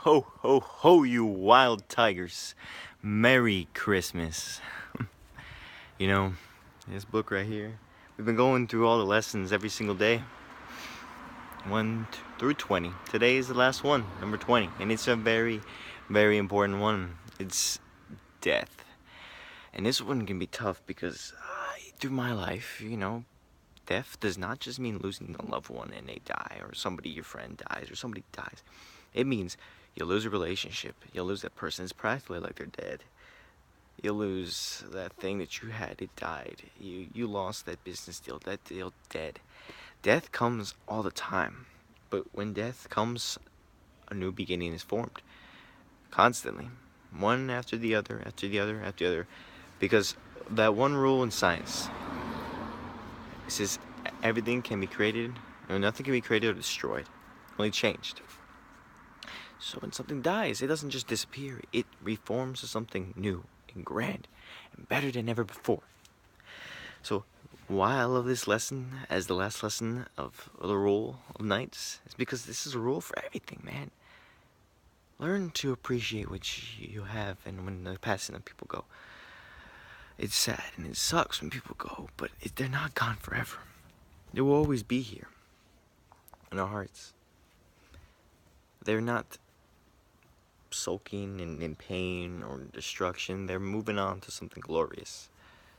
Ho, ho, ho, you wild tigers. Merry Christmas. You know, this book right here, we've been going through all the lessons every single day. 1 through 20. Today is the last one, number 20. And it's a very, very important one. It's death. And this one can be tough because through my life, death does not just mean losing a loved one and they die, or somebody, your friend, dies, or somebody dies. It means you'll lose a relationship. You'll lose that person. It's practically like they're dead. You'll lose that thing that you had. It died. You lost that business deal. That deal dead. Death comes all the time. But when death comes, a new beginning is formed. Constantly. One after the other, after the other, after the other. Because that one rule in science, it says everything can be created, or nothing can be created or destroyed. Only changed. So when something dies, it doesn't just disappear. It reforms to something new and grand and better than ever before. So why I love this lesson as the last lesson of the rule of nights is because this is a rule for everything, man. Learn to appreciate what you have, and when the passing of people go. It's sad and it sucks when people go, but they're not gone forever. They will always be here in our hearts. They're not sulking in pain or destruction. They're moving on to something glorious,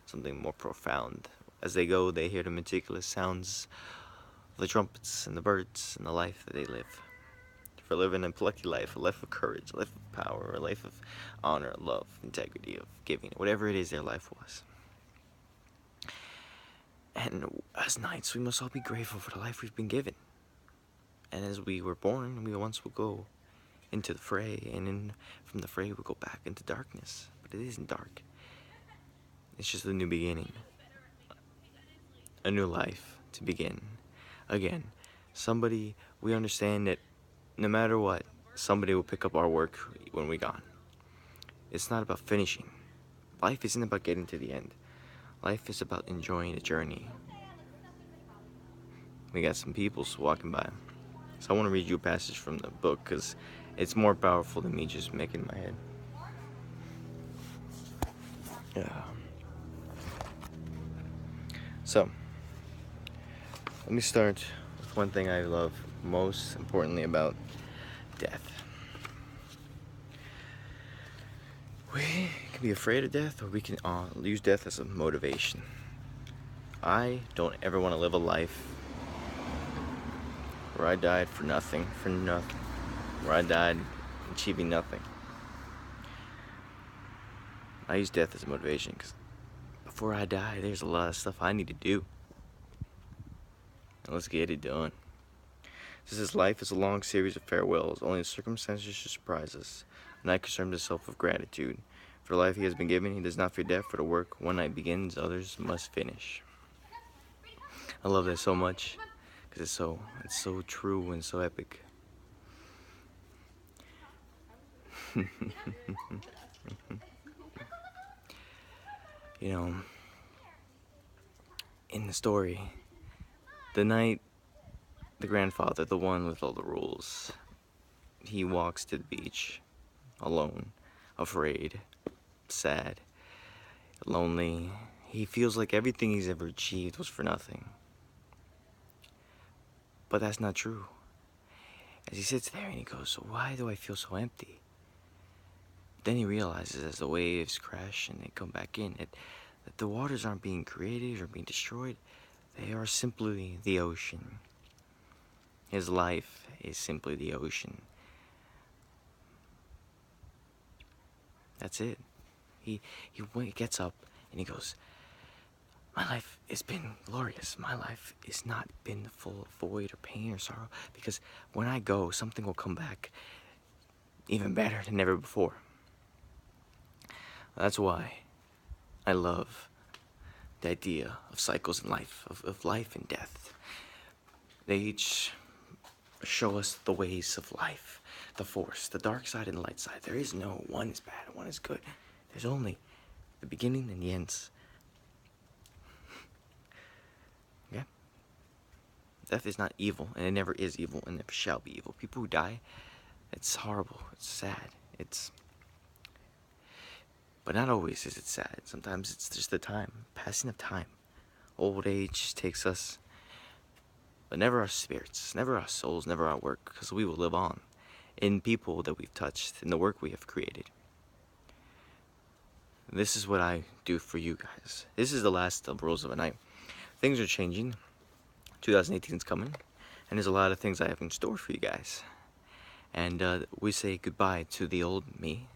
something more profound. As they go, they hear the meticulous sounds of the trumpets and the birds and the life that they live. For living a plucky life, a life of courage, a life of power, a life of honor, love, integrity, of giving, whatever it is their life was. And as knights, we must all be grateful for the life we've been given. And as we were born, we once will go into the fray, and from the fray we'll go back into darkness. But it isn't dark. It's just a new beginning. A new life to begin. Again, we understand that no matter what, somebody will pick up our work when we're gone. It's not about finishing. Life isn't about getting to the end. Life is about enjoying the journey. We got some peoples walking by. So I want to read you a passage from the book because it's more powerful than me just making my head. Yeah. So, let me start with one thing I love most importantly about death. We can be afraid of death, or we can use death as a motivation. I don't ever want to live a life where I died for nothing, where I died achieving nothing. I use death as a motivation because before I die, there's a lot of stuff I need to do. And let's get it done. This life is a long series of farewells. Only the circumstances should surprise us. And I concern myself with gratitude. For the life he has been given, he does not fear death, for the work one night begins, others must finish. I love that so much, because it's so true and so epic. You know, in the story, the night, the grandfather, the one with all the rules, he walks to the beach, alone, afraid, sad, lonely. He feels like everything he's ever achieved was for nothing. But that's not true. As he sits there and he goes, so why do I feel so empty? Then he realizes as the waves crash and they come back in, that the waters aren't being created or being destroyed. They are simply the ocean. His life is simply the ocean. That's it. He gets up and he goes, my life has been glorious. My life has not been full of void or pain or sorrow, because when I go, something will come back even better than ever before. That's why I love the idea of cycles in life, of life and death. They each show us the ways of life, the force, the dark side and the light side. There is no one is bad and one is good. There's only the beginning and the ends. Okay? Death is not evil, and it never is evil, and never shall be evil. People who die, It's horrible. It's sad. But not always is it sad. Sometimes it's just the time, passing of time. Old age takes us, but never our spirits, never our souls, never our work, because we will live on in people that we've touched, in the work we have created. This is what I do for you guys. This is the last of Rules of a Night. Things are changing. 2018 is coming, and there's a lot of things I have in store for you guys. And we say goodbye to the old me,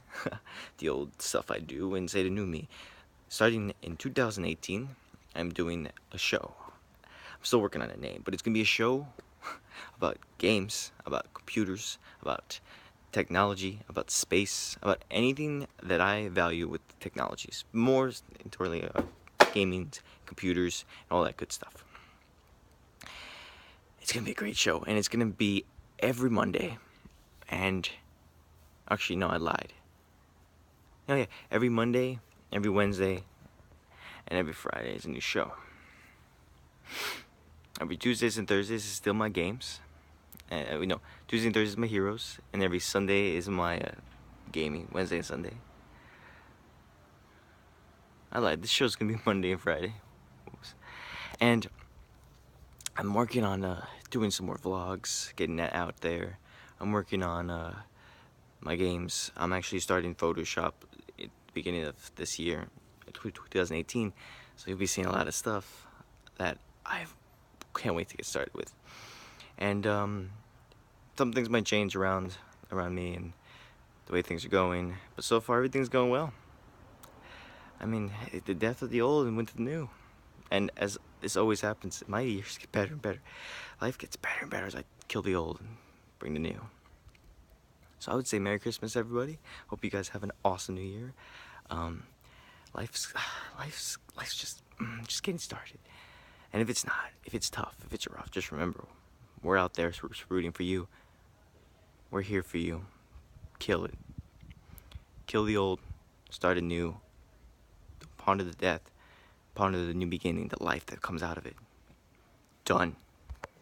the old stuff I do, and say the new me. Starting in 2018, I'm doing a show. I'm still working on a name, but it's gonna be a show about games, about computers, about technology, about space, about anything that I value with technologies. More entirely gaming, computers, and all that good stuff. It's gonna be a great show, and it's gonna be every Monday. And actually, no, I lied. Oh yeah, every Monday, every Wednesday, and every Friday is a new show. Every Tuesdays and Thursdays is still my games. Tuesday and Thursday is my heroes, and every Sunday is my gaming. Wednesday and Sunday. I lied. This show's gonna be Monday and Friday. Oops. And I'm working on doing some more vlogs, getting that out there. I'm working on my games. I'm actually starting Photoshop at the beginning of this year, 2018. So you'll be seeing a lot of stuff that I can't wait to get started with. And some things might change around me and the way things are going, but so far everything's going well. I mean, the death of the old and winter the new. And as this always happens, my years get better and better. Life gets better and better as I kill the old and bring the new. So I would say Merry Christmas, everybody. Hope you guys have an awesome New Year. Life's just getting started. And if it's not, if it's tough, if it's rough, just remember, we're out there rooting for you. We're here for you. Kill it. Kill the old, start anew. Ponder the death, ponder the new beginning, the life that comes out of it. Done.